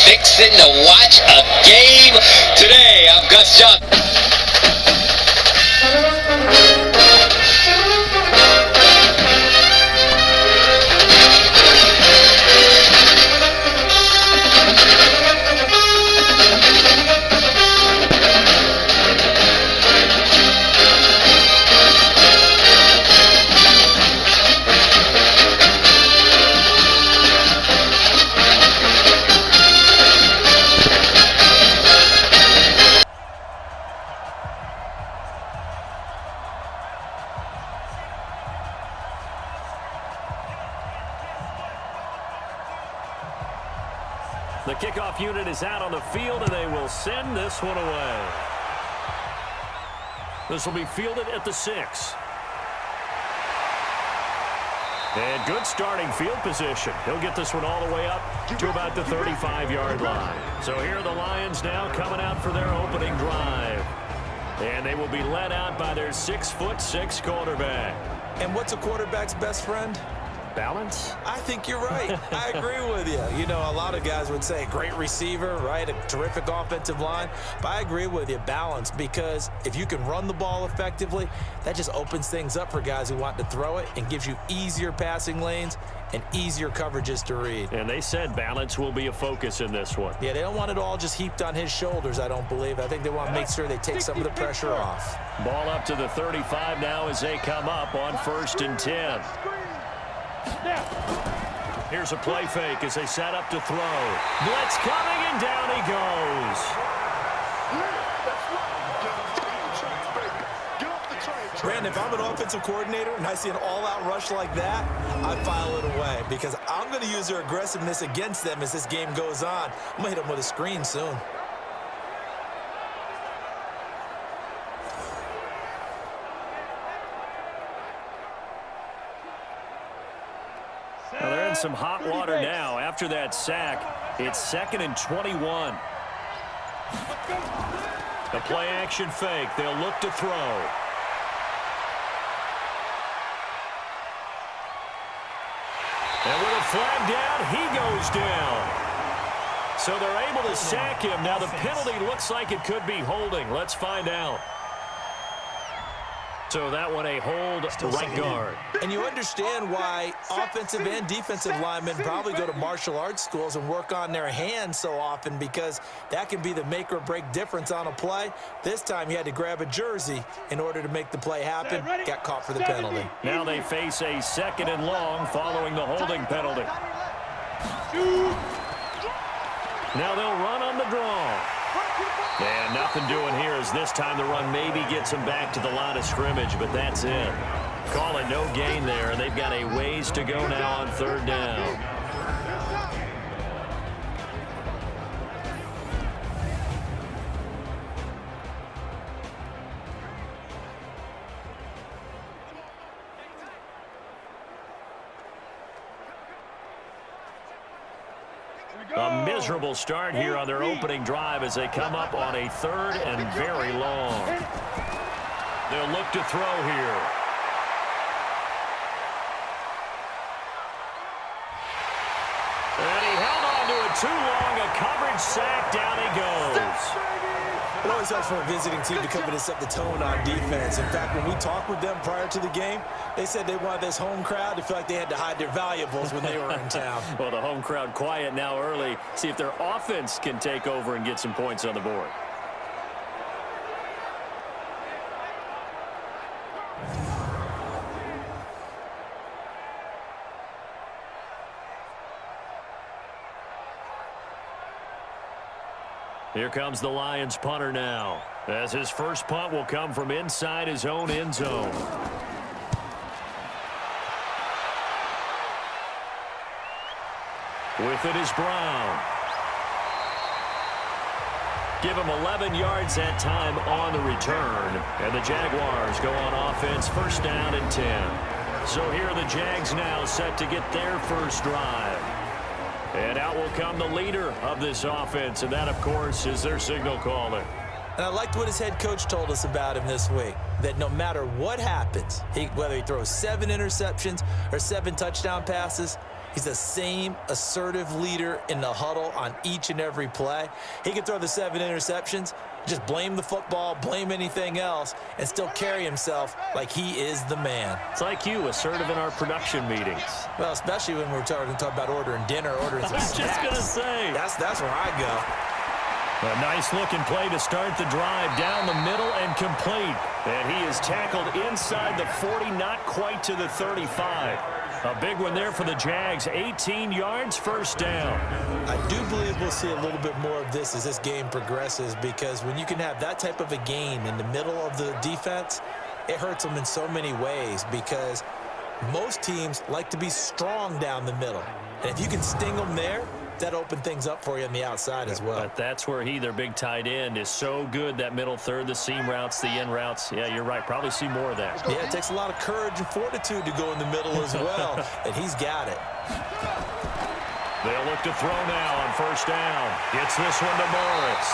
fixing to watch a game today. I'm Gus Johnson. The kickoff unit is out on the field, and they will send this one away. This will be fielded at the 6. And good starting field position. He'll get this one all the way up to about the 35-yard line. So here are the Lions now coming out for their opening drive. And they will be led out by their 6'6" quarterback. And what's a quarterback's best friend? Balance? I think you're right. I agree with you. You know, a lot of guys would say great receiver, right? A terrific offensive line. But I agree with you, balance, because if you can run the ball effectively, that just opens things up for guys who want to throw it and gives you easier passing lanes and easier coverages to read. And they said balance will be a focus in this one. Yeah, they don't want it all just heaped on his shoulders, I don't believe. I think they want to make sure they take some of the pressure off. Ball up to the 35 now as they come up on 1st and 10. Here's a play fake as they set up to throw. Blitz coming, and down he goes. Brandon, if I'm an offensive coordinator and I see an all-out rush like that, I file it away because I'm going to use their aggressiveness against them as this game goes on. I'm going to hit them with a screen soon. Well, they're in some hot water now. After that sack, it's 2nd and 21. The play action fake. They'll look to throw. And with a flag down, he goes down. So they're able to sack him. Now the penalty looks like it could be holding. Let's find out. So that one a hold right guard. And you understand why offensive and defensive linemen probably go to martial arts schools and work on their hands so often, because that can be the make or break difference on a play. This time he had to grab a jersey in order to make the play happen. Got caught for the penalty. Now they face a 2nd and long following the holding penalty. Now they'll run on the draw. And nothing doing here as this time the run maybe gets them back to the line of scrimmage, but that's it. Calling no gain there, and they've got a ways to go now on 3rd down. A miserable start here on their opening drive as they come up on a 3rd and very long. They'll look to throw here. And he held on to it too long. A coverage sack. Down he goes. It always helps for a visiting team to come in and set the tone on defense. In fact, when we talked with them prior to the game, they said they wanted this home crowd to feel like they had to hide their valuables when they were in town. Well, the home crowd quiet now early. See if their offense can take over and get some points on the board. Here comes the Lions punter now, as his first punt will come from inside his own end zone. With it is Brown. Give him 11 yards that time on the return. And the Jaguars go on offense, 1st down and 10. So here are the Jags now set to get their first drive. And out will come the leader of this offense, and that, of course, is their signal caller. And I liked what his head coach told us about him this week, that no matter what happens, whether he throws 7 interceptions or 7 touchdown passes, He's the same assertive leader in the huddle on each and every play. He can throw the 7 interceptions, just blame the football, blame anything else, and still carry himself like he is the man. It's like you, assertive in our production meetings. Well, especially when we're talking about ordering dinner, ordering some snacks. I was just going to say. That's where I go. A nice-looking play to start the drive down the middle and complete. And he is tackled inside the 40, not quite to the 35. A big one there for the Jags, 18 yards, first down. I do believe we'll see a little bit more of this as this game progresses, because when you can have that type of a game in the middle of the defense, it hurts them in so many ways, because most teams like to be strong down the middle. And if you can sting them there, that opened things up for you on the outside as well. But that's where their big tight end, is so good, that middle third, the seam routes, the in routes. Yeah, you're right. Probably see more of that. Yeah, it takes a lot of courage and fortitude to go in the middle as well, and he's got it. They'll look to throw now on first down. Gets this one to Morris.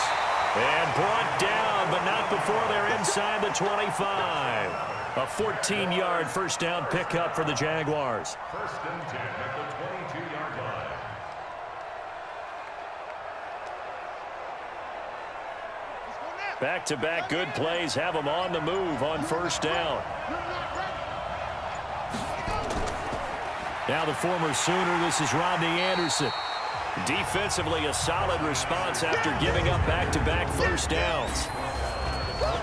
And brought down, but not before they're inside the 25. A 14-yard first down pickup for the Jaguars. First and 10 at the 22-yard line. Back-to-back good plays have them on the move on first down. Now the former Sooner, this is Rodney Anderson. Defensively, a solid response after giving up back-to-back first downs.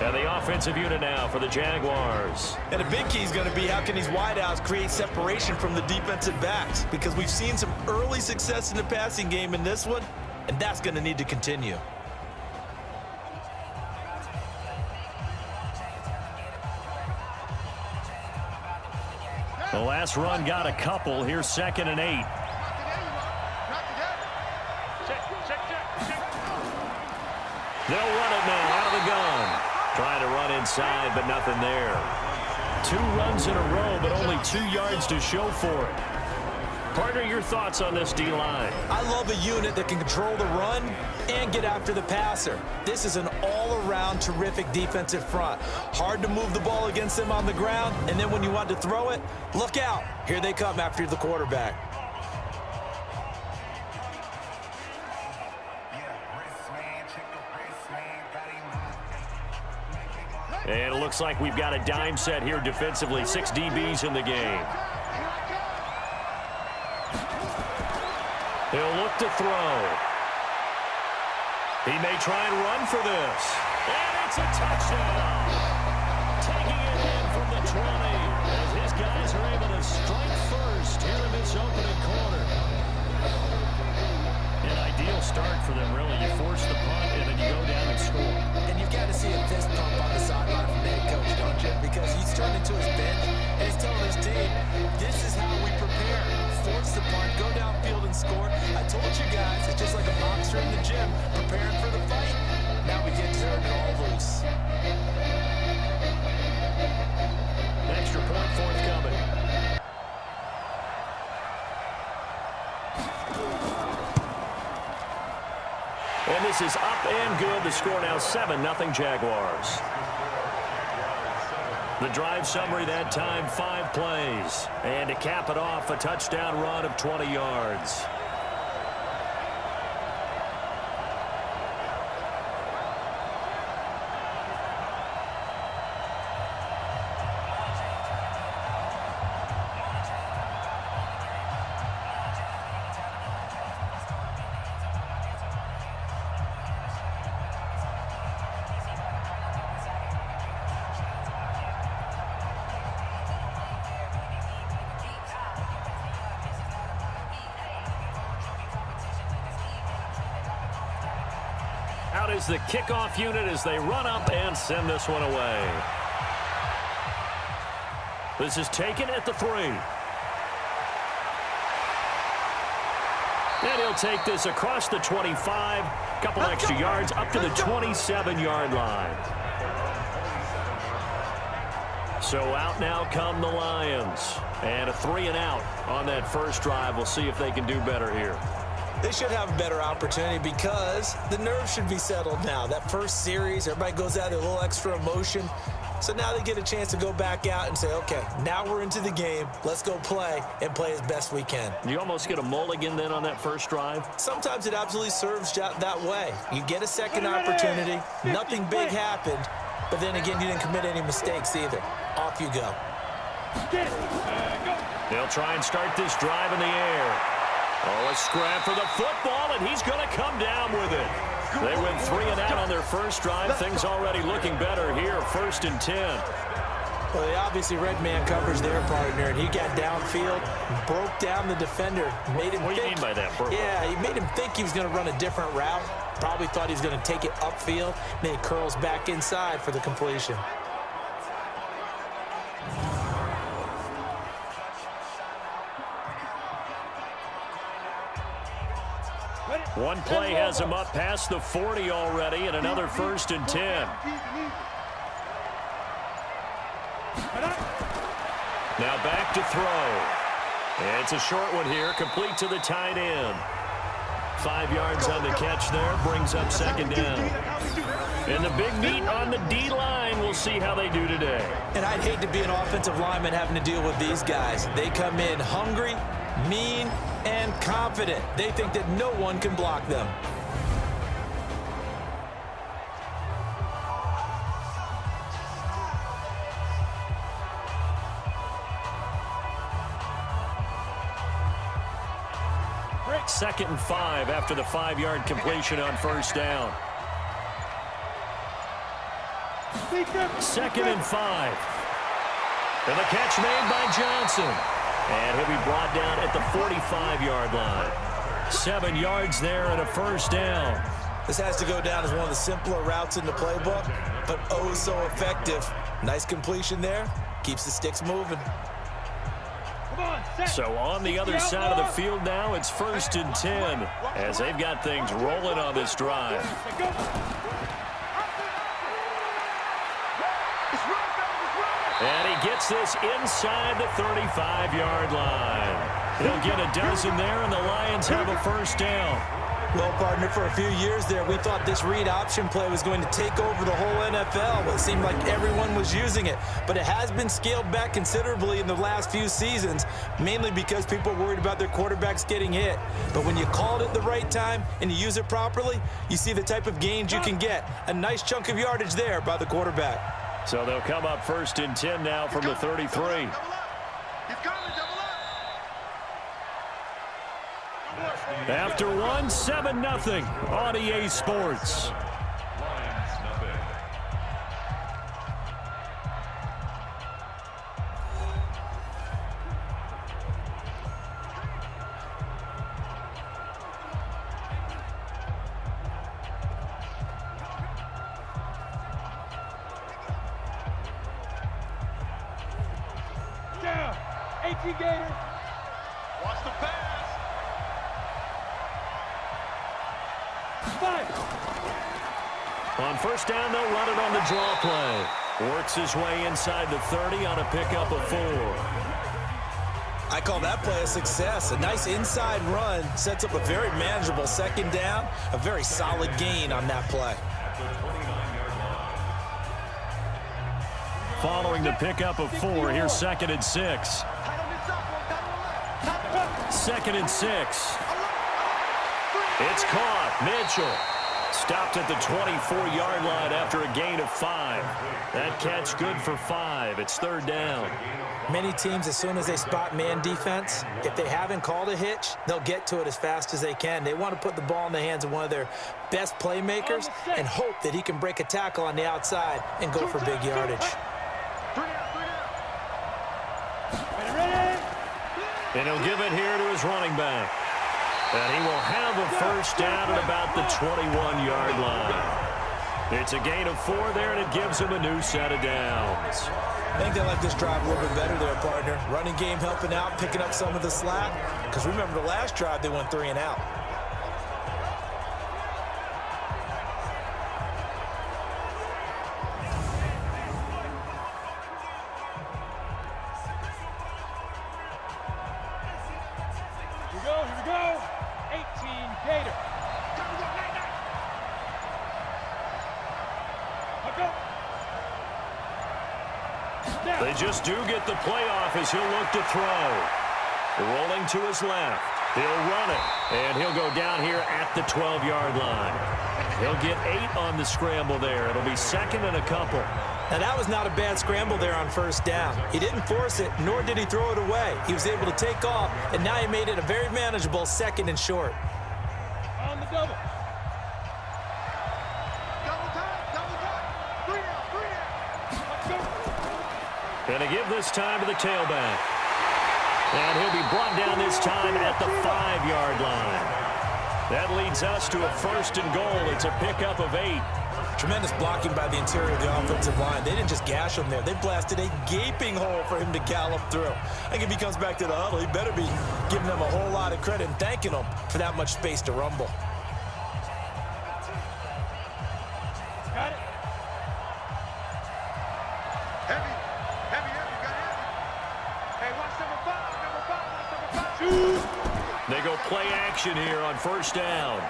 And the offensive unit now for the Jaguars. And a big key is going to be, how can these wideouts create separation from the defensive backs? Because we've seen some early success in the passing game in this one, and that's going to need to continue. The last run got a couple. Here's 2nd and 8. They'll run it now out of the gun. Trying to run inside, but nothing there. 2 runs in a row, but only 2 yards to show for it. Partner, your thoughts on this D-line? I love a unit that can control the run and get after the passer. This is an all-around terrific defensive front. Hard to move the ball against them on the ground, and then when you want to throw it, look out. Here they come after the quarterback. And it looks like we've got a dime set here defensively. 6 DBs in the game. He'll look to throw. He may try and run for this. And it's a touchdown. Taking it in from the 20 as his guys are able to strike first here in this opening quarter. An ideal start for them, really. You force the punt and then you go down and score. And you've got to see a fist pump on the sideline from the head coach, don't you? Because he's turning to his bench and he's telling his team, this is how we prepare. Force the punt, go downfield and score. I told you guys, it's just like a boxer in the gym, preparing for the fight. Now we get to turn it all loose. Extra point forthcoming. And this is up and good. The score now 7-0 Jaguars. The drive summary that time, 5 plays. And to cap it off, a touchdown run of 20 yards. Out is the kickoff unit as they run up and send this one away. This is taken at the 3. And he'll take this across the 25. Couple extra yards up to the 27-yard line. So out now come the Lions. And a 3-and-out on that first drive. We'll see if they can do better here. They should have a better opportunity because the nerves should be settled now. That first series, everybody goes out a little extra emotion. So now they get a chance to go back out and say, okay, now we're into the game. Let's go play and play as best we can. You almost get a mulligan then on that first drive? Sometimes it absolutely serves that way. You get a second opportunity. Nothing big happened. But then again, you didn't commit any mistakes either. Off you go. They'll try and start this drive in the air. Oh, a scrap for the football, and he's going to come down with it. They went 3 and out on their first drive. Things already looking better here, 1st and 10. Well, they obviously read man coverage their partner, and he got downfield, broke down the defender, made him What do you mean by that, bro? Yeah, he made him think he was going to run a different route. Probably thought he was going to take it upfield. Then he curls back inside for the completion. One play has him up past the 40 already, and another 1st and 10. Now back to throw. It's a short one here, complete to the tight end. 5 yards on the catch there, brings up 2nd down. And the big meat on the D-line, we'll see how they do today. And I'd hate to be an offensive lineman having to deal with these guys. They come in hungry, mean, and confident. They think that no one can block them. Second and 5 after the 5-yard completion on 1st down. 2nd and 5. And the catch made by Johnson. And he'll be brought down at the 45-yard line. 7 yards there and a 1st down. This has to go down as one of the simpler routes in the playbook, but oh so effective. Nice completion there. Keeps the sticks moving. So on the other side of the field now, it's 1st and 10 as they've got things rolling on this drive. And he gets this inside the 35-yard line. He'll get a dozen there, and the Lions have a 1st down. Well, partner, for a few years there, we thought this read option play was going to take over the whole NFL. It seemed like everyone was using it, but it has been scaled back considerably in the last few seasons, mainly because people are worried about their quarterbacks getting hit. But when you call it at the right time and you use it properly, you see the type of gains you can get. A nice chunk of yardage there by the quarterback. So they'll come up 1st and 10 now from the 33. After 7-0 on EA Sports. Down, 18 Gators. Watch the pass. 5. On 1st down, they'll run it on the draw play. Works his way inside the 30 on a pickup of 4. I call that play a success. A nice inside run sets up a very manageable 2nd down. A very solid gain on that play. Following the pickup of 4, here's 2nd and 6. 2nd and 6. It's caught. Mitchell stopped at the 24-yard line after a gain of 5. That catch good for 5. It's 3rd down. Many teams, as soon as they spot man defense, if they haven't called a hitch, they'll get to it as fast as they can. They want to put the ball in the hands of one of their best playmakers and hope that he can break a tackle on the outside and go for big yardage. And he'll give it here to his running back. And he will have a 1st down at about the 21-yard line. It's a gain of 4 there, and it gives him a new set of downs. I think they like this drive a little bit better there, partner. Running game helping out, picking up some of the slack. Because remember, the last drive, they went 3 and out. Here we go. 18 Gator. Go. just do get the playoff as he'll look to throw. Rolling to his left. He'll run it, and he'll go down here at the 12-yard line. He'll get 8 on the scramble there. It'll be second and a couple. Now, that was not a bad scramble there on first down. He didn't force it, nor did he throw it away. He was able to take off, and now he made it a very manageable second and short. On the double. Double time. 3 out. Let's go. And to give this time to the tailback. And he'll be brought down this time at the 5-yard line. That leads us to a first and goal. It's a pickup of 8. Tremendous blocking by the interior of the offensive line. They didn't just gash him there. They blasted a gaping hole for him to gallop through. I think if he comes back to the huddle, he better be giving them a whole lot of credit and thanking them for that much space to rumble. Got it. Heavy. Got heavy. Hey, watch number 5. They go play action here on first down.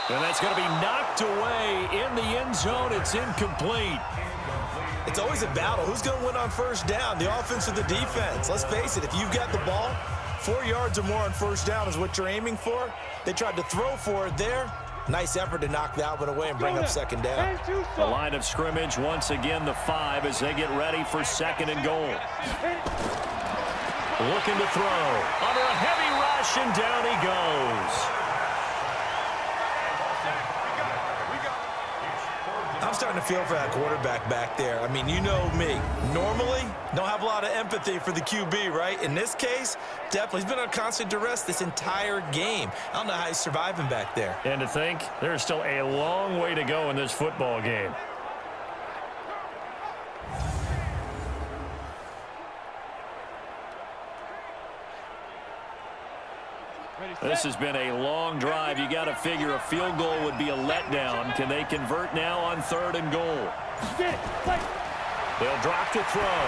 And that's going to be knocked away in the end zone. It's incomplete. It's always a battle. Who's going to win on first down, the offense or the defense? Let's face it, if you've got the ball, 4 yards or more on first down is what you're aiming for. They tried to throw for it there. Nice effort to knock that one away and bring up second down. The line of scrimmage, once again, the 5 as they get ready for second and goal. Looking to throw. Under a heavy rush, and down he goes. I'm starting to feel for that quarterback back there. I mean, you know me. Normally, don't have a lot of empathy for the QB, right? In this case, definitely. He's been on constant duress this entire game. I don't know how he's surviving back there. And to think, there's still a long way to go in this football game. This has been a long drive. You got to figure a field goal would be a letdown. Can they convert now on third and goal? They'll drop to throw.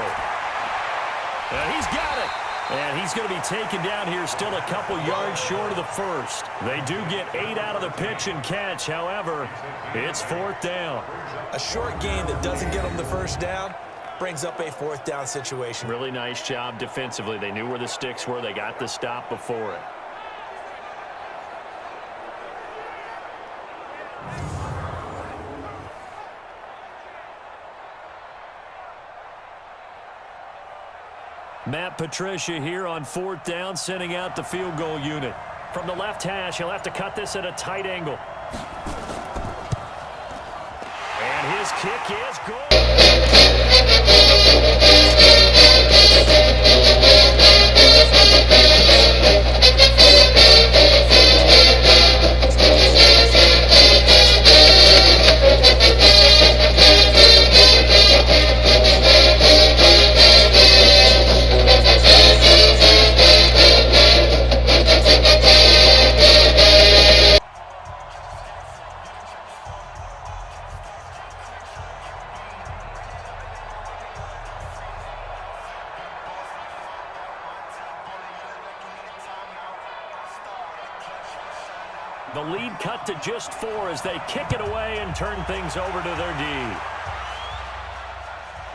And he's got it. And he's going to be taken down here still a couple yards short of the first. They do get 8 out of the pitch and catch. However, it's fourth down. A short gain that doesn't get them the first down brings up a fourth down situation. Really nice job defensively. They knew where the sticks were. They got the stop before it. Matt Patricia here on fourth down, sending out the field goal unit. From the left hash, he'll have to cut this at a tight angle. And his kick is good. The lead cut to just 4 as they kick it away and turn things over to their D.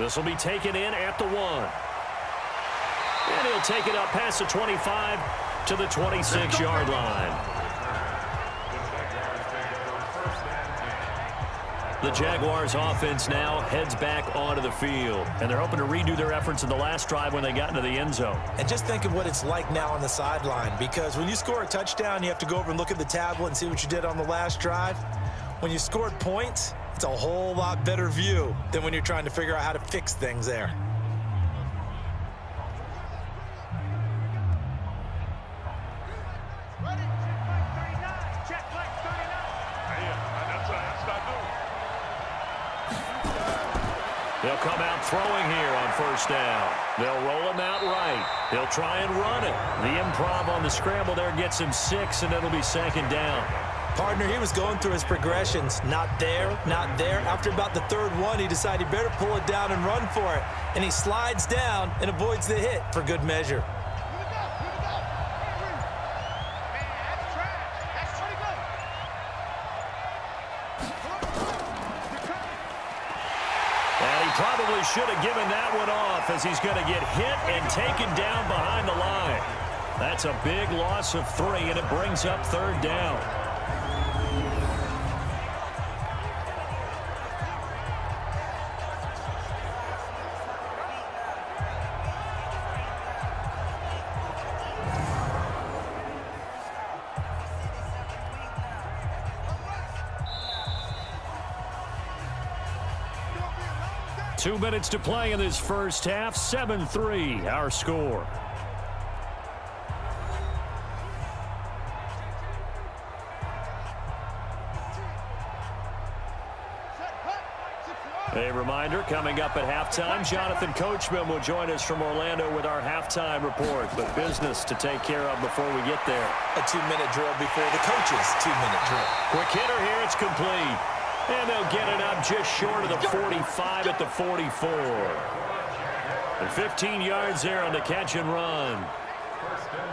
This will be taken in at the 1. And he'll take it up past the 25 to the 26-yard line. The Jaguars offense now heads back onto the field. And they're hoping to redo their efforts in the last drive when they got into the end zone. And just think of what it's like now on the sideline, because when you score a touchdown, you have to go over and look at the tablet and see what you did on the last drive. When you scored points, it's a whole lot better view than when you're trying to figure out how to fix things there. They'll come out throwing here on first down. They'll roll him out right. They'll try and run it. The improv on the scramble there gets him 6, and it'll be second down. Partner, he was going through his progressions. Not there, not there. After about the third one, he decided he better pull it down and run for it. And he slides down and avoids the hit for good measure. Probably should have given that one off as he's going to get hit and taken down behind the line. That's a big loss of 3, and it brings up 3rd down. Two minutes to play in this first half. 7-3, our score. A reminder, coming up at halftime, Jonathan Coachman will join us from Orlando with our halftime report. But business to take care of before we get there. A 2-minute drill before the coach's 2-minute drill. Quick hitter here, it's complete. And they'll get it up just short of the 45 at the 44. And 15 yards there on the catch and run.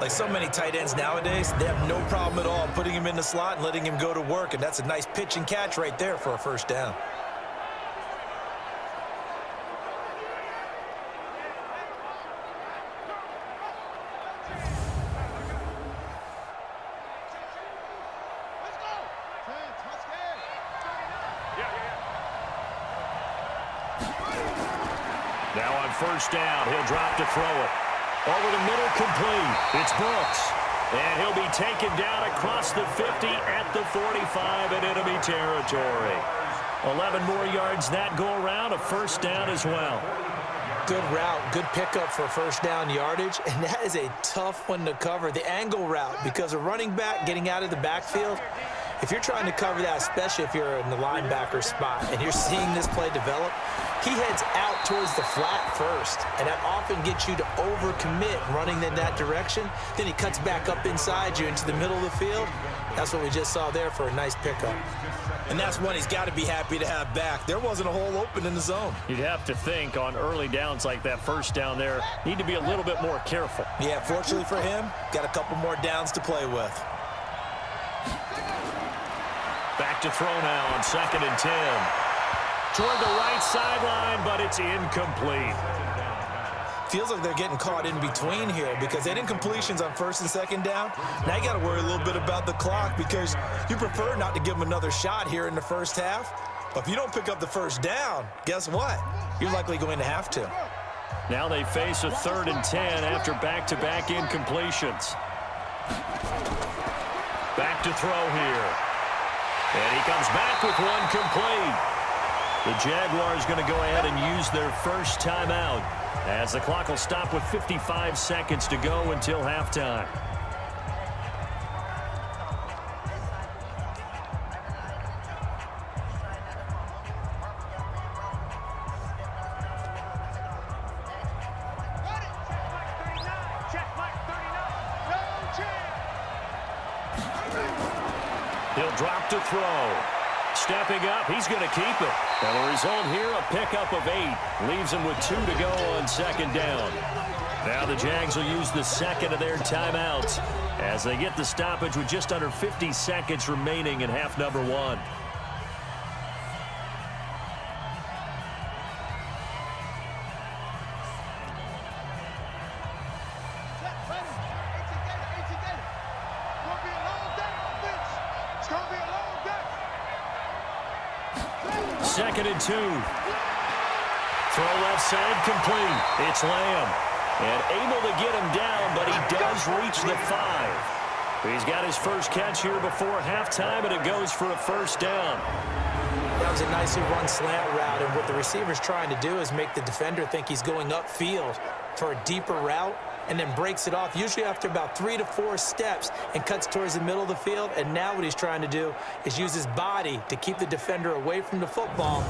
Like so many tight ends nowadays, they have no problem at all putting him in the slot and letting him go to work. And that's a nice pitch and catch right there for a first down. Now on first down, he'll drop to throw it. Over the middle, complete. It's Brooks. And he'll be taken down across the 50 at the 45 in enemy territory. 11 more yards that go around, a first down as well. Good route, good pickup for first down yardage, and that is a tough one to cover. The angle route, because a running back getting out of the backfield, if you're trying to cover that, especially if you're in the linebacker spot and you're seeing this play develop, he heads out towards the flat first, and that often gets you to overcommit running in that direction. Then he cuts back up inside you into the middle of the field. That's what we just saw there for a nice pickup. And that's one he's got to be happy to have back. There wasn't a hole open in the zone. You'd have to think on early downs like that first down there, need to be a little bit more careful. Yeah, fortunately for him, got a couple more downs to play with. Back to throw now on 2nd and 10. Toward the right sideline, but it's incomplete. Feels like they're getting caught in between here because they didn't completions on 1st and 2nd down. Now you got to worry a little bit about the clock because you prefer not to give them another shot here in the first half. But if you don't pick up the first down, guess what? You're likely going to have to. Now they face a 3rd and 10 after back-to-back incompletions. Back to throw here. And he comes back with one complete. The Jaguars going to go ahead and use their first timeout as the clock will stop with 55 seconds to go until halftime. He'll drop to throw. Stepping up, he's going to keep it. And the result here, a pickup of 8. Leaves him with 2 to go on 2nd down. Now the Jags will use the second of their timeouts as they get the stoppage with just under 50 seconds remaining in half number 1. Second and 2. Throw left side complete. It's Lamb. And able to get him down, but he does reach the 5. He's got his first catch here before halftime, and it goes for a first down. That was a nicely run slant route, and what the receiver's trying to do is make the defender think he's going upfield for a deeper route, and then breaks it off, usually after about 3 to 4 steps, and cuts towards the middle of the field. And now what he's trying to do is use his body to keep the defender away from the football.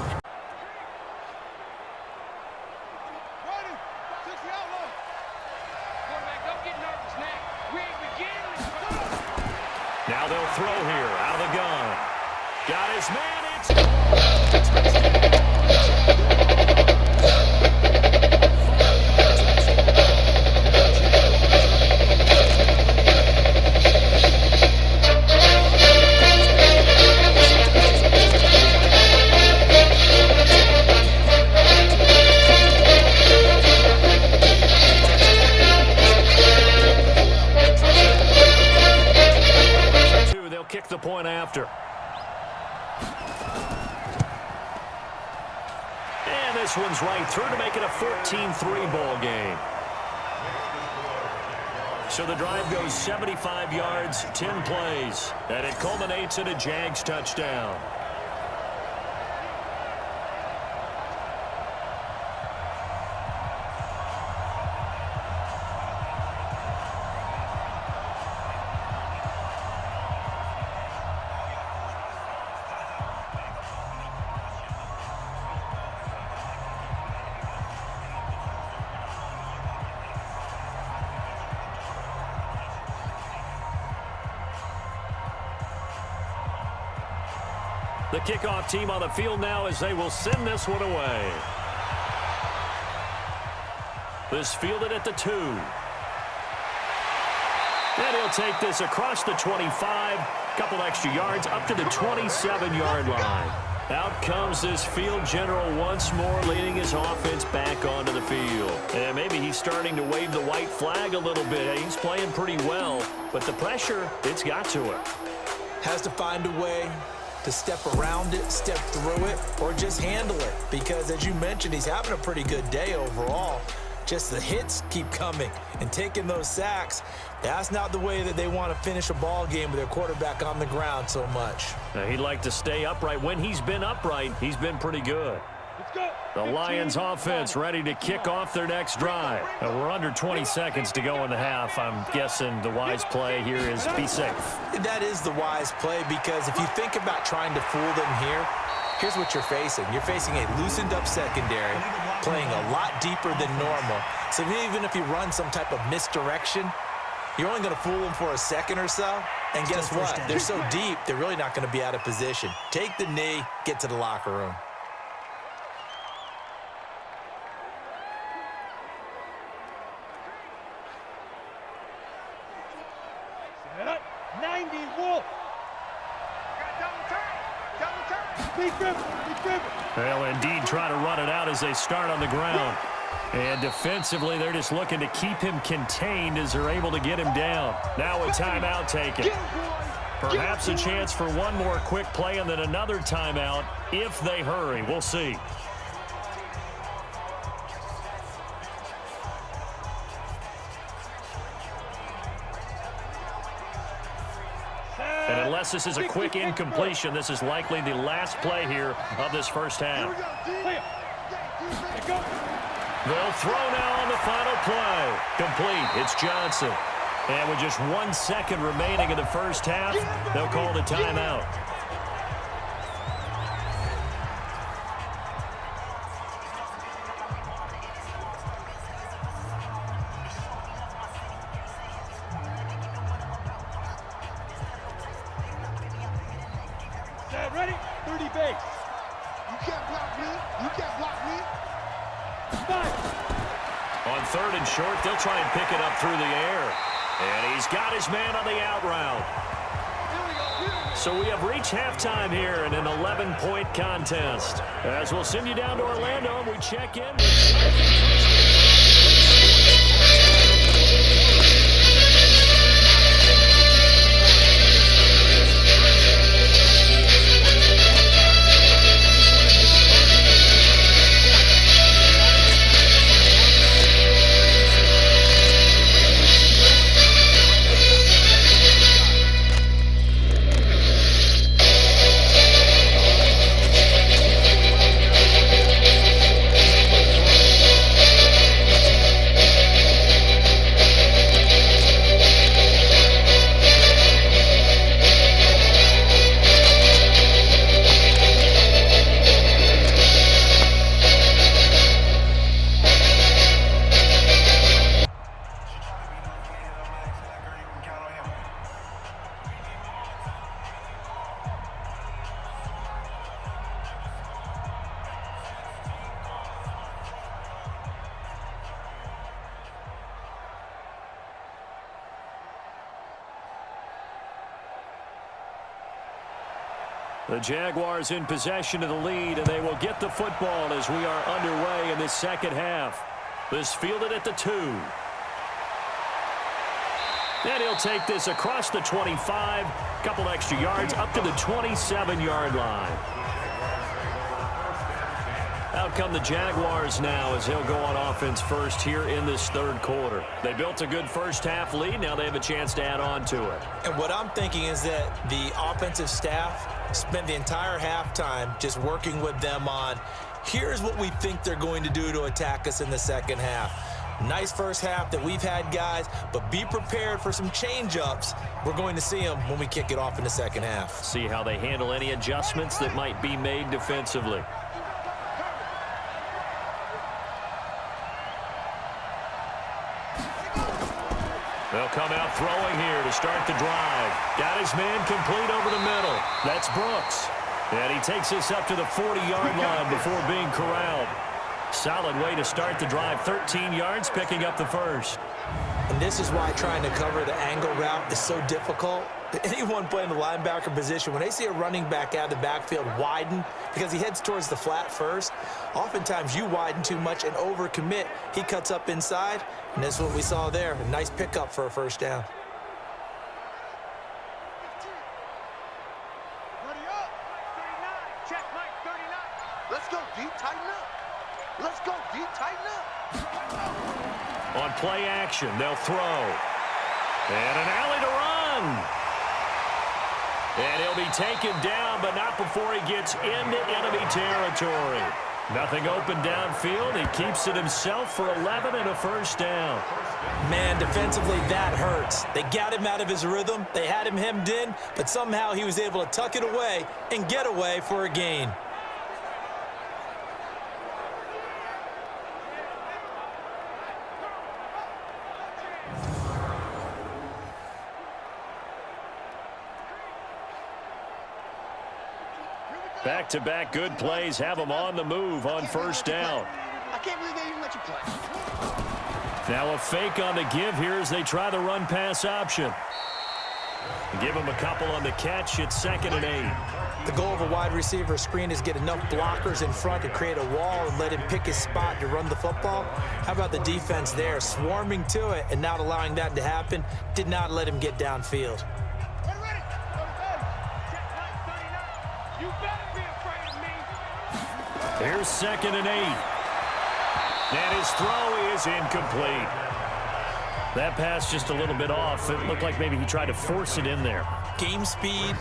Now they'll throw here out of the gun. Got his man. point after. And this one's right through to make it a 14-3 ball game. So the drive goes 75 yards, 10 plays, and it culminates in a Jags touchdown. The kickoff team on the field now as they will send this one away. This fielded at the 2. And he'll take this across the 25, couple extra yards up to the 27-yard line. Out comes this field general once more, leading his offense back onto the field. And maybe he's starting to wave the white flag a little bit. He's playing pretty well, but the pressure, it's got to him. Has to find a way to step around it, step through it, or just handle it. Because as you mentioned, he's having a pretty good day overall. Just the hits keep coming and taking those sacks. That's not the way that they want to finish a ball game with their quarterback on the ground so much. Now, he'd like to stay upright. When he's been upright, he's been pretty good. Let's go. The Lions offense ready to kick off their next drive. Now, we're under 20 seconds to go in the half. I'm guessing the wise play here is be safe. That is the wise play, because if you think about trying to fool them here, here's what you're facing. You're facing a loosened up secondary, playing a lot deeper than normal. So even if you run some type of misdirection, you're only going to fool them for a second or so. And guess what? They're so deep, they're really not going to be out of position. Take the knee, get to the locker room. Set up. 90 Wolf. Double turn. Big river. They'll indeed try to run it out as they start on the ground. And defensively, they're just looking to keep him contained as they're able to get him down. Now a timeout taken. Perhaps a chance for one more quick play and then another timeout if they hurry. We'll see. And unless this is a quick incompletion, this is likely the last play here of this first half. They'll throw now on the final play. Complete. It's Johnson. And with just 1 second remaining in the first half, they'll call the timeout. Ready? 30 base. You can't block me. You can't block me. 5. On 3rd and short, they'll try and pick it up through the air. And he's got his man on the out route. So we have reached halftime here in an 11-point contest. As we'll send you down to Orlando, and we check in. The Jaguars in possession of the lead, and they will get the football as we are underway in this second half. This fielded at the 2. And he'll take this across the 25, couple extra yards up to the 27-yard line. Out come the Jaguars now as he'll go on offense first here in this third quarter. They built a good first-half lead. Now they have a chance to add on to it. And what I'm thinking is that the offensive staff spent the entire halftime just working with them on, here's what we think they're going to do to attack us in the second half. Nice first half that we've had, guys, but be prepared for some change-ups. We're going to see them when we kick it off in the second half. See how they handle any adjustments that might be made defensively. They'll come out throwing here to start the drive. Got his man complete over the middle. That's Brooks. And he takes this up to the 40-yard line before being corralled. Solid way to start the drive. 13 yards, picking up the first. And this is why trying to cover the angle route is so difficult. Anyone playing the linebacker position, when they see a running back out of the backfield widen because he heads towards the flat first, oftentimes you widen too much and overcommit. He cuts up inside, and that's what we saw there. A nice pickup for a first down. Ready up. 39. Check Mike, 39. Let's go deep, tighten up. Let's go deep, tighten up. On play action, they'll throw. And an alley to run. And he'll be taken down, but not before he gets into enemy territory. Nothing open downfield. He keeps it himself for 11 and a first down. Man, defensively, that hurts. They got him out of his rhythm. They had him hemmed in, but somehow he was able to tuck it away and get away for a gain. Back-to-back good plays have them on the move on first down. I can't believe they even let you play. Now a fake on the give here as they try the run-pass option. Give him a couple on the catch. It's 2nd and 8. The goal of a wide receiver screen is get enough blockers in front to create a wall and let him pick his spot to run the football. How about the defense there, swarming to it and not allowing that to happen? Did not let him get downfield. Ready. Check Mike, 39. You better be afraid of me. Here's 2nd and 8. And his throw is incomplete. That pass just a little bit off. It looked like maybe he tried to force it in there. Game speed,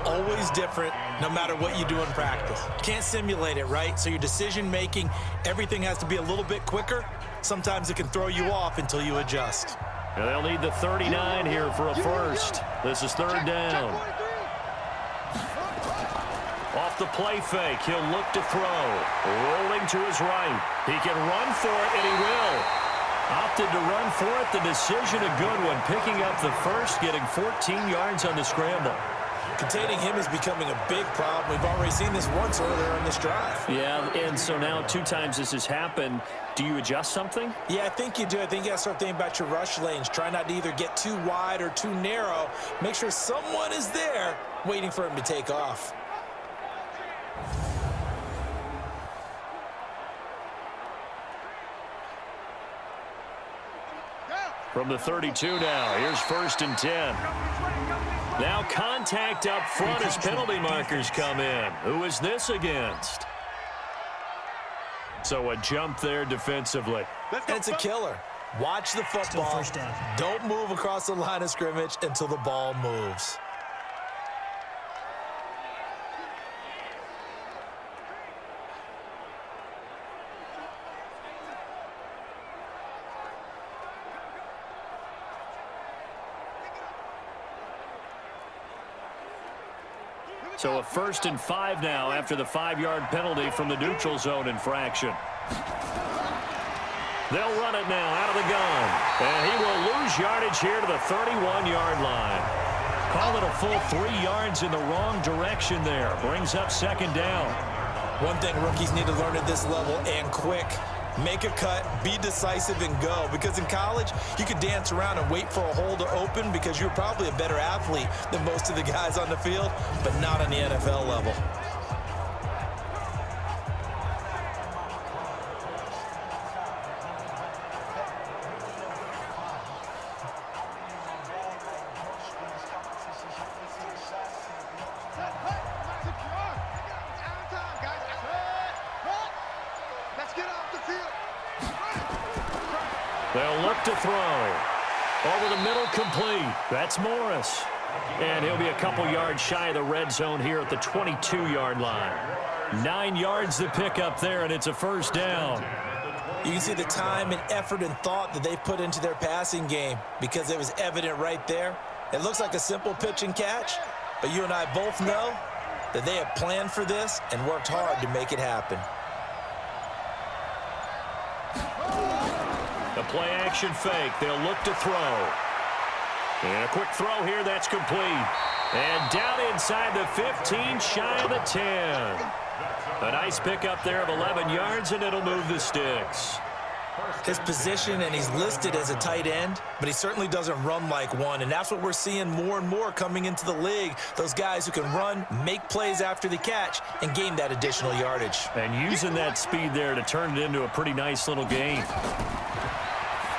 always different, no matter what you do in practice. Can't simulate it, right? So your decision-making, everything has to be a little bit quicker. Sometimes it can throw you off until you adjust. And they'll need the 39 here for a first. This is 3rd down. Off the play fake, he'll look to throw. Rolling to his right. He can run for it, and he will. Opted to run for it. The decision a good one. Picking up the first, getting 14 yards on the scramble. Containing him is becoming a big problem. We've already seen this once earlier in this drive. Yeah, and so now 2 times this has happened. Do you adjust something? Yeah, I think you do. I think you got to start thinking about your rush lanes. Try not to either get too wide or too narrow. Make sure someone is there waiting for him to take off. From the 32 now, here's 1st and 10. Now contact up front as penalty markers come in. Who is this against? So a jump there defensively. And it's a killer. Watch the football. Don't move across the line of scrimmage until the ball moves. So a 1st and 5 now after the 5-yard penalty from the neutral zone infraction. They'll run it now out of the gun. And he will lose yardage here to the 31-yard line. Call it a full 3 yards in the wrong direction there. Brings up 2nd down. One thing rookies need to learn at this level, and quick. Make a cut, be decisive, and go. Because in college, you could dance around and wait for a hole to open because you're probably a better athlete than most of the guys on the field, but not on the NFL level. They'll look to throw. Over the middle, complete. That's Morris. And he'll be a couple yards shy of the red zone here at the 22-yard line. 9 yards to pick up there, and it's a first down. You can see the time and effort and thought that they put into their passing game because it was evident right there. It looks like a simple pitch and catch, but you and I both know that they have planned for this and worked hard to make it happen. The play-action fake. They'll look to throw. And a quick throw here. That's complete. And down inside the 15, shy of the 10. A nice pickup there of 11 yards, and it'll move the sticks. His position, and he's listed as a tight end, but he certainly doesn't run like one, and that's what we're seeing more and more coming into the league. Those guys who can run, make plays after the catch, and gain that additional yardage. And using that speed there to turn it into a pretty nice little game.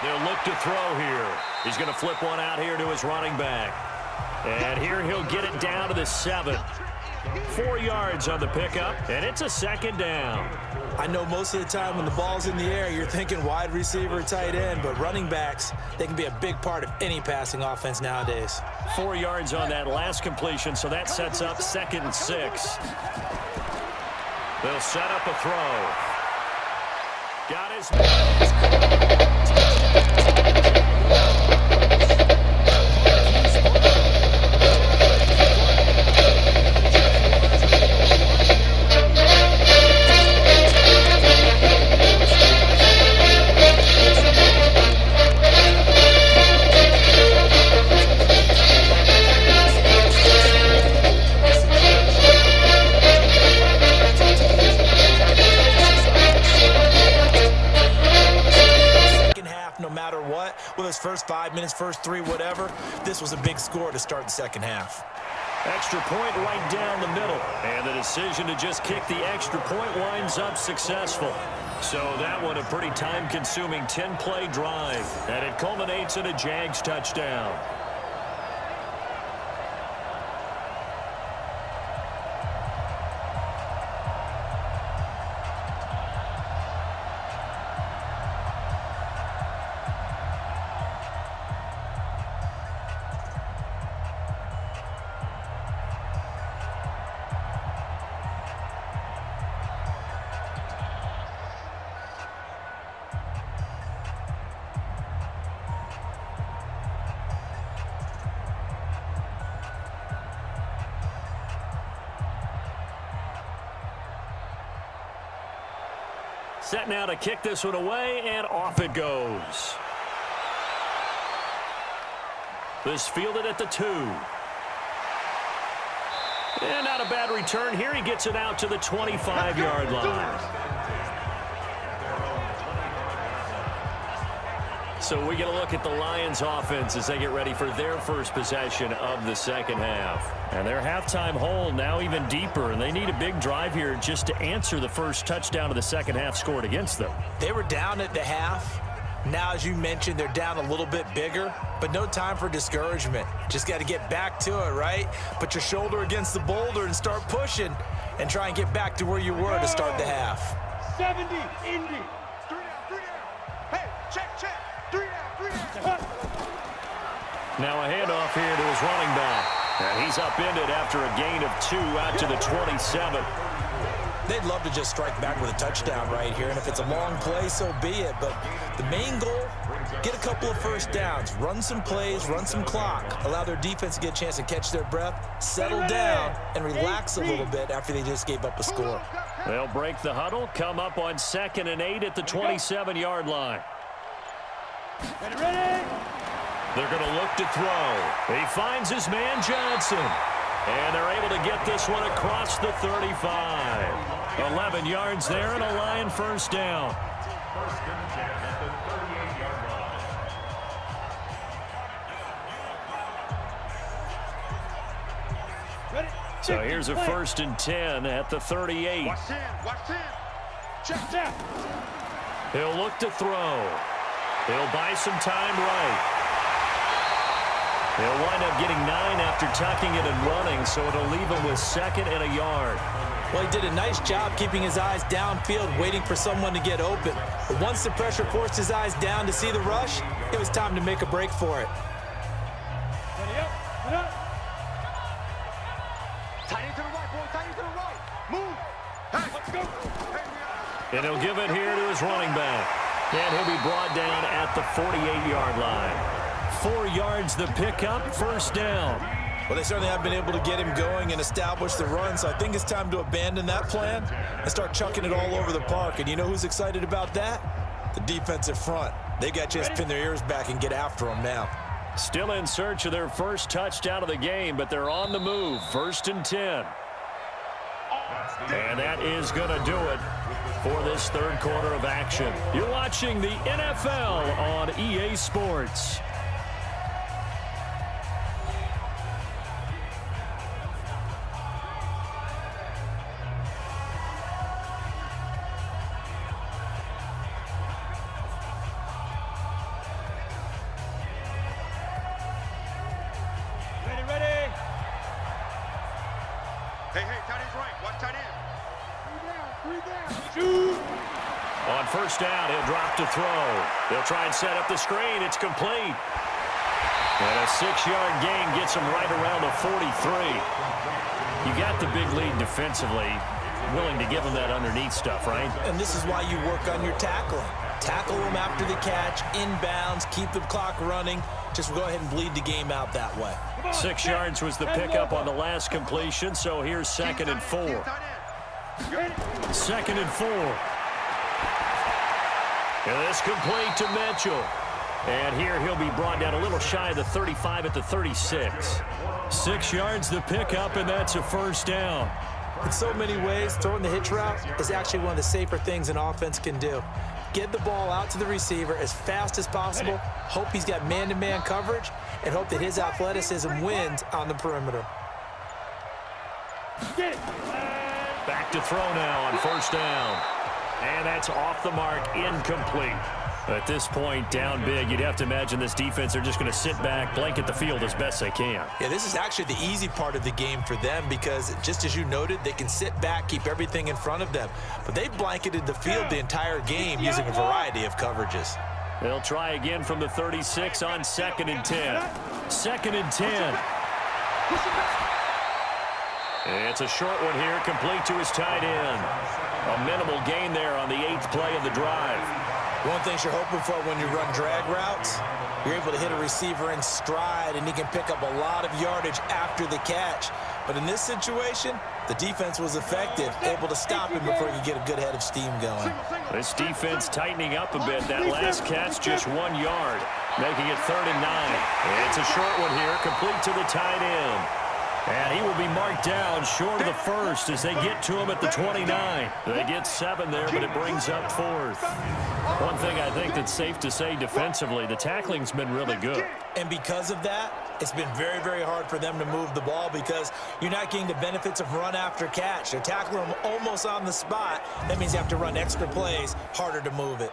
They'll look to throw here. He's going to flip one out here to his running back. And here he'll get it down to the 7. 4 yards on the pickup, and it's a second down. I know most of the time when the ball's in the air, you're thinking wide receiver, tight end, but running backs, they can be a big part of any passing offense nowadays. 4 yards on that last completion, so that sets up 2nd and 6. They'll set up a throw. Got his man. With his first 5 minutes, first 3, whatever, this was a big score to start the second half. Extra point right down the middle. And the decision to just kick the extra point winds up successful. So that one a pretty time-consuming 10-play drive. And it culminates in a Jags touchdown. Set now to kick this one away, and off it goes. This fielded at the 2. And not a bad return here. He gets it out to the 25-yard line. So we get a look at the Lions offense as they get ready for their first possession of the second half. And their halftime hole now even deeper, and they need a big drive here just to answer the first touchdown of the second half scored against them. They were down at the half. Now, as you mentioned, they're down a little bit bigger, but no time for discouragement. Just got to get back to it, right? Put your shoulder against the boulder and start pushing and try and get back to where you were to start the half. 70, Indy. 3 down, 3 down. Hey, check. 3 down. Now a handoff here to his running back. And he's upended after a gain of 2 out to the 27. They'd love to just strike back with a touchdown right here, and if it's a long play, so be it. But the main goal, get a couple of first downs, run some plays, run some clock, allow their defense to get a chance to catch their breath, settle down, and relax a little bit after they just gave up a score. They'll break the huddle, come up on 2nd and 8 at the 27-yard line. Ready? They're going to look to throw. He finds his man Johnson. And they're able to get this one across the 35. 11 yards there and a Lion first down. First and 10 at the 38-yard line. Ready? So here's a 1st and 10 at the 38. Watch 10. Check down. He'll look to throw. He'll buy some time right. He'll wind up getting 9 after tucking it and running, so it'll leave him with 2nd and a yard. Well, he did a nice job keeping his eyes downfield, waiting for someone to get open. But once the pressure forced his eyes down to see the rush, it was time to make a break for it. Tight end to the right, boy. Tight end to the right. Move. Hey, let's go. Hey, And he'll give it here to his running back. And he'll be brought down at the 48-yard line. 4 yards the pickup, 1st down. Well, they certainly have been able to get him going and establish the run, so I think it's time to abandon that plan and start chucking it all over the park. And you know who's excited about that? The defensive front. They got to just pin their ears back and get after them now. Still in search of their first touchdown of the game, but they're on the move. 1st and 10. And that is going to do it for this 3rd quarter of action. You're watching the NFL on EA Sports. hey, tight end's right. Watch tight end. 3 down. On 1st down, he'll drop to throw. They'll try and set up the screen. It's complete. And a 6-yard gain gets him right around the 43. You got the big lead defensively. Willing to give him that underneath stuff, right? And this is why you work on your tackling. Tackle them after the catch, inbounds, keep the clock running. Just go ahead and bleed the game out that way. 6 yards was the pickup on the last completion, so here's 2nd and 4. 2nd and 4. And this complete to Mitchell. And here he'll be brought down a little shy of the 35 at the 36. 6 yards the pickup, and that's a 1st down. In so many ways, throwing the hitch route is actually one of the safer things an offense can do. Get the ball out to the receiver as fast as possible, hope he's got man-to-man coverage, and hope that his athleticism wins on the perimeter. Back to throw now on 1st down. And that's off the mark, incomplete. At this point, down big, you'd have to imagine this defense are just going to sit back, blanket the field as best they can. Yeah, this is actually the easy part of the game for them because, just as you noted, they can sit back, keep everything in front of them. But they blanketed the field the entire game using a variety of coverages. They'll try again from the 36 on 2nd and 10. 2nd and 10. It's a short one here, complete to his tight end. A minimal gain there on the 8th play of the drive. One thing you're hoping for when you run drag routes, you're able to hit a receiver in stride, and he can pick up a lot of yardage after the catch. But in this situation, the defense was effective, able to stop him before he could get a good head of steam going. This defense tightening up a bit. That last catch just 1 yard, making it 3rd and 9. It's a short one here, complete to the tight end. And he will be marked down short of the 1st as they get to him at the 29. They get 7 there, but it brings up 4th. One thing I think that's safe to say defensively, the tackling's been really good. And because of that, it's been very, very hard for them to move the ball because you're not getting the benefits of run after catch. They're tackling them almost on the spot. That means you have to run extra plays, harder to move it.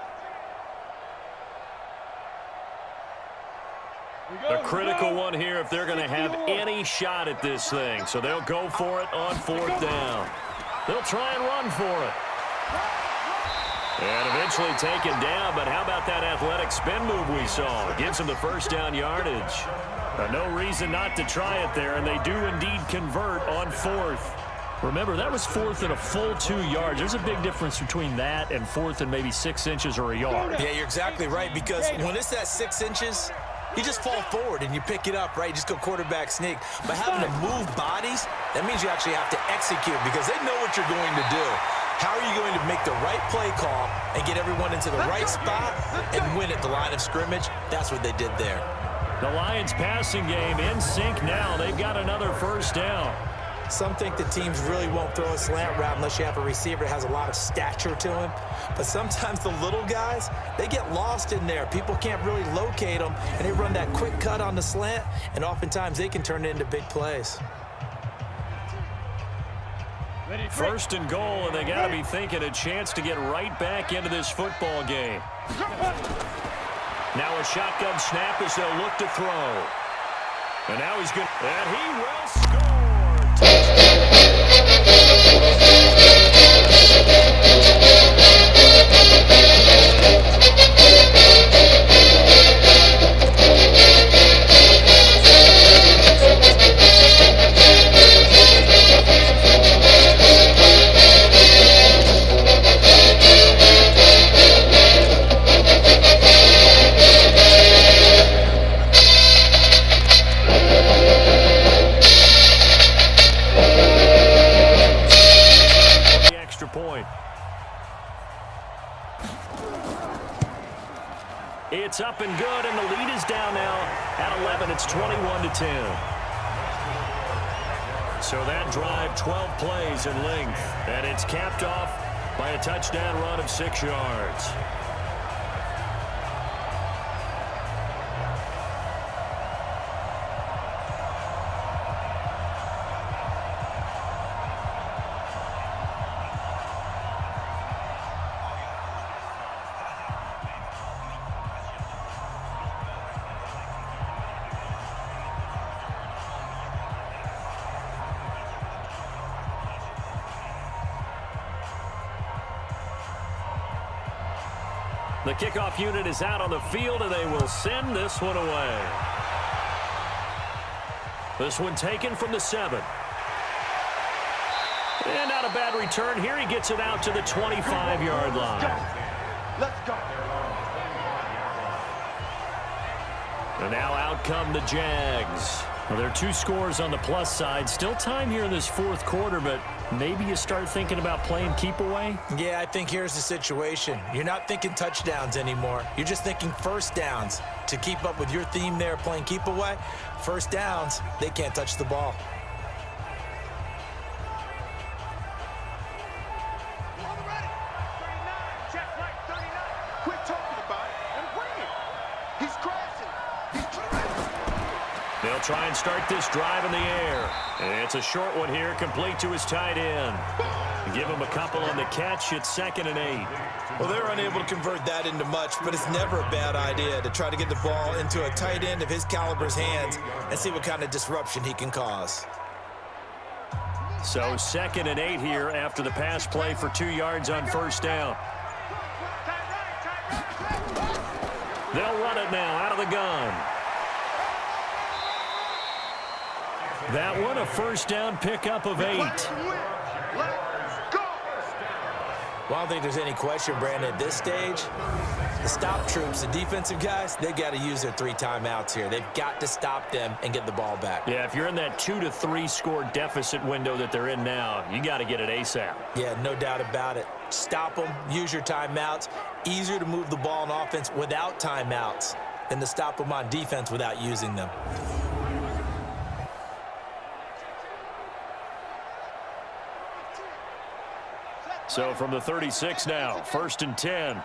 A critical one here if they're going to have any shot at this thing. So they'll go for it on 4th down. They'll try and run for it. And eventually taken down, but how about that athletic spin move we saw? Gives them the 1st down yardage. No reason not to try it there, and they do indeed convert on 4th. Remember, that was 4th and a full 2 yards. There's a big difference between that and 4th and maybe 6 inches or a yard. Yeah, you're exactly right, because when it's at 6 inches, you just fall forward and you pick it up, right? You just go quarterback sneak. But having to move bodies, that means you actually have to execute because they know what you're going to do. How are you going to make the right play call and get everyone into the right spot and win at the line of scrimmage? That's what they did there. The Lions passing game in sync now. They've got another 1st down. Some think the teams really won't throw a slant route unless you have a receiver that has a lot of stature to him. But sometimes the little guys, they get lost in there. People can't really locate them, and they run that quick cut on the slant, and oftentimes they can turn it into big plays. 1st and goal, and they got to be thinking a chance to get right back into this football game. Now a shotgun snap as they'll look to throw. And now he's good. And he will score. It's up and good, and the lead is down now at 11. It's 21-10. So that drive, 12 plays in length, and it's capped off by a touchdown run of 6 yards. The kickoff unit is out on the field, and they will send this one away. This one taken from the 7. And not a bad return here. He gets it out to the 25-yard line. Let's go. And now out come the Jags. Well, there are 2 scores on the plus side. Still time here in this 4th quarter, but maybe you start thinking about playing keep away? Yeah, I think here's the situation. You're not thinking touchdowns anymore. You're just thinking first downs. To keep up with your theme there, playing keep away, first downs, they can't touch the ball. Check like 39. Quit talking about it and bring it. He's crashing. He's terrific. They'll try and start this drive in the air. And it's a short one here, complete to his tight end. Give him a couple on the catch. It's 2nd and 8. Well, they're unable to convert that into much, but it's never a bad idea to try to get the ball into a tight end of his caliber's hands and see what kind of disruption he can cause. So 2nd and 8 here after the pass play for 2 yards on first down. They'll run it now out of the gun. That one, a first down pickup of 8. Let's go. Well, I don't think there's any question, Brandon, at this stage, the stop troops, the defensive guys, they've got to use their 3 timeouts here. They've got to stop them and get the ball back. Yeah, if you're in that 2 to 3 score deficit window that they're in now, you got to get it ASAP. Yeah, no doubt about it. Stop them, use your timeouts. Easier to move the ball on offense without timeouts than to stop them on defense without using them. So from the 36 now, 1st and 10.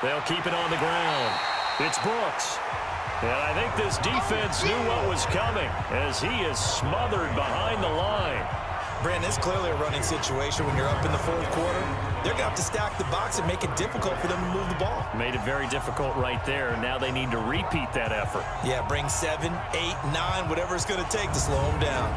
They'll keep it on the ground. It's Brooks. And I think this defense knew what was coming as he is smothered behind the line. Brandon, it's clearly a running situation when you're up in the 4th quarter. They're going to have to stack the box and make it difficult for them to move the ball. Made it very difficult right there. Now they need to repeat that effort. Yeah, bring 7, 8, 9, whatever it's going to take to slow them down.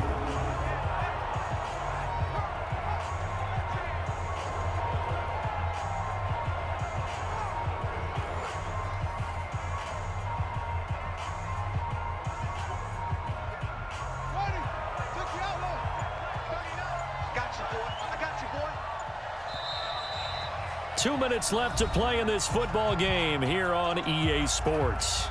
Got you, boy. I got you, boy. 2 minutes left to play in this football game here on EA Sports.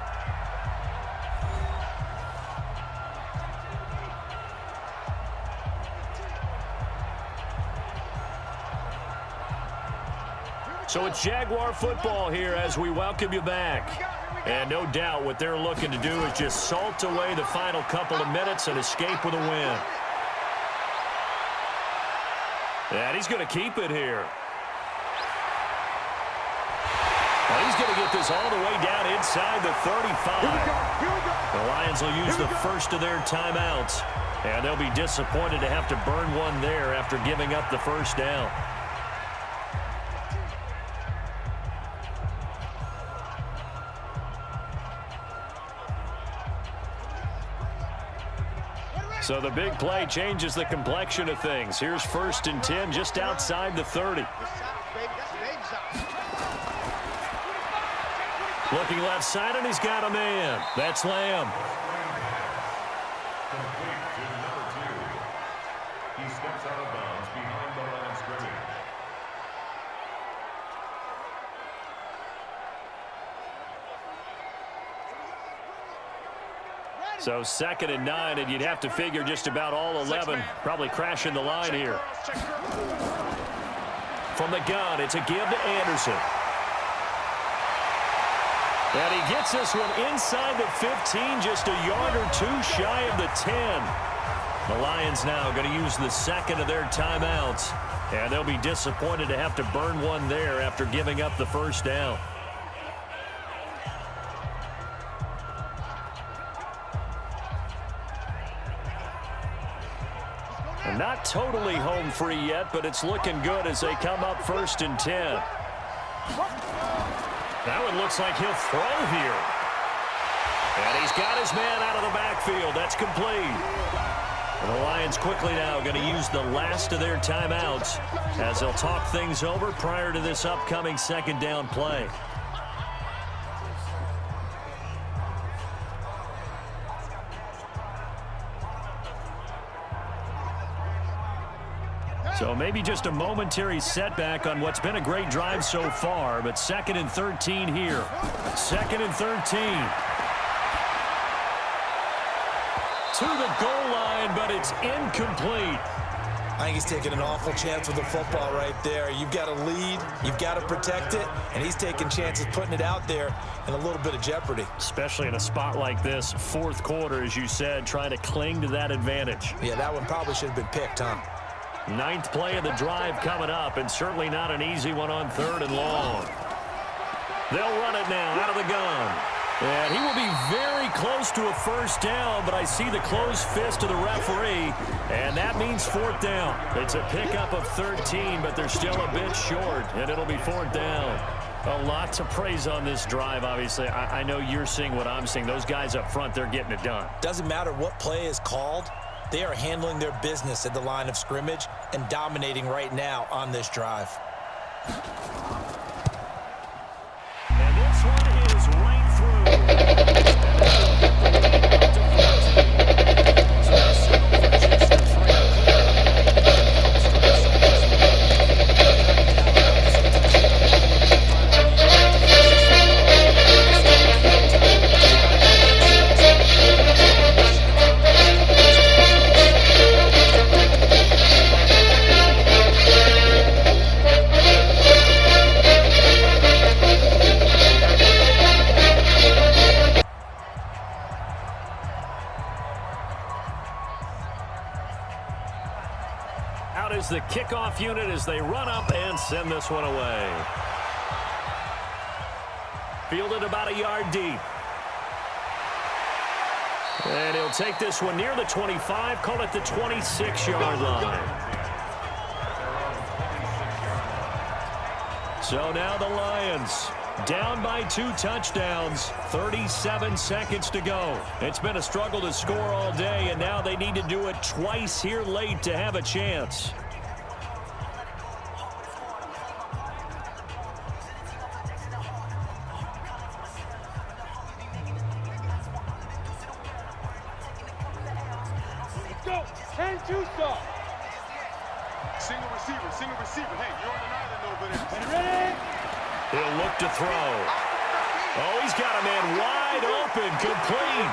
So it's Jaguar football here as we welcome you back. And no doubt what they're looking to do is just salt away the final couple of minutes and escape with a win. And he's going to keep it here. Well, he's going to get this all the way down inside the 35. The Lions will use the first of their timeouts. And they'll be disappointed to have to burn one there after giving up the first down. So the big play changes the complexion of things. Here's 1st and 10 just outside the 30. Looking left side, and he's got a man. That's Lamb. Complete to number 2. He steps out of bounds behind the line of scrimmage. So 2nd and 9, and you'd have to figure just about all 11 probably crashing the line here. From the gun, it's a give to Anderson. And he gets this one inside the 15, just a yard or two shy of the 10. The Lions now going to use the 2nd of their timeouts, and they'll be disappointed to have to burn one there after giving up the 1st down. Not totally home free yet, but it's looking good as they come up 1st and 10. That one looks like he'll throw here. And he's got his man out of the backfield. That's complete. And the Lions quickly now going to use the last of their timeouts as they'll talk things over prior to this upcoming 2nd down play. So maybe just a momentary setback on what's been a great drive so far, but 2nd and 13 here. 2nd and 13. To the goal line, but it's incomplete. I think he's taking an awful chance with the football right there. You've got to lead, you've got to protect it, and he's taking chances putting it out there in a little bit of jeopardy. Especially in a spot like this, 4th quarter, as you said, trying to cling to that advantage. Yeah, that one probably should have been picked, huh? 9th play of the drive coming up, and certainly not an easy one on 3rd and long. They'll run it now out of the gun. And he will be very close to a 1st down, but I see the closed fist of the referee, and that means 4th down. It's a pickup of 13, but they're still a bit short, and it'll be 4th down. A lot to praise on this drive, obviously. I know you're seeing what I'm seeing. Those guys up front, they're getting it done. Doesn't matter what play is called. They are handling their business at the line of scrimmage and dominating right now on this drive. And this one is right through. The kickoff unit as they run up and send this one away. Fielded about a yard deep. And he'll take this one near the 25, call it the 26-yard line. So now the Lions down by 2 touchdowns, 37 seconds to go. It's been a struggle to score all day, and now they need to do it twice here late to have a chance. He'll look to throw. Oh, he's got a man wide open, complete.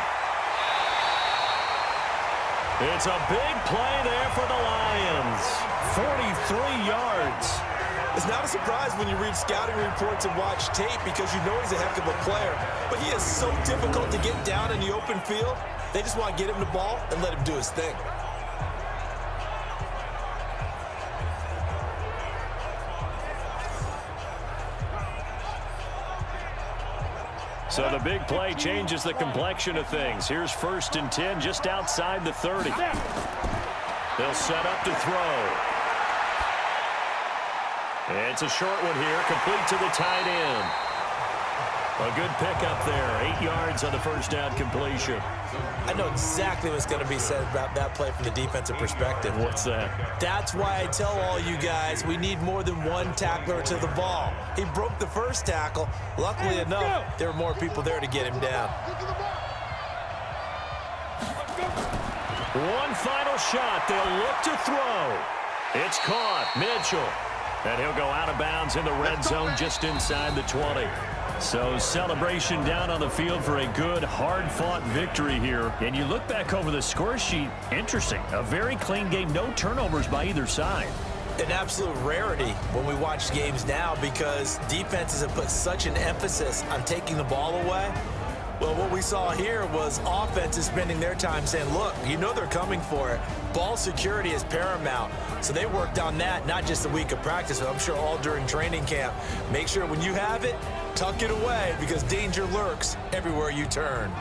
It's a big play there for the Lions. 43 yards. It's not a surprise when you read scouting reports and watch tape because you know he's a heck of a player. But he is so difficult to get down in the open field. They just want to get him the ball and let him do his thing. So the big play changes the complexion of things. Here's 1st and 10 just outside the 30. They'll set up to throw. It's a short one here, complete to the tight end. A good pickup there. 8 yards on the first down completion. I know exactly what's going to be said about that play from the defensive perspective. What's that? That's why I tell all you guys we need more than one tackler to the ball. He broke the first tackle. Luckily enough, there were more people there to get him down. One final shot. They'll look to throw. It's caught. Mitchell. And he'll go out of bounds in the red zone just inside the 20. So celebration down on the field for a good, hard-fought victory here. And you look back over the score sheet, interesting. A very clean game, no turnovers by either side. An absolute rarity when we watch games now because defenses have put such an emphasis on taking the ball away. Well, what we saw here was offenses spending their time saying, look, you know they're coming for it. Ball security is paramount. So they worked on that, not just a week of practice, but I'm sure all during training camp. Make sure when you have it, tuck it away because danger lurks everywhere you turn.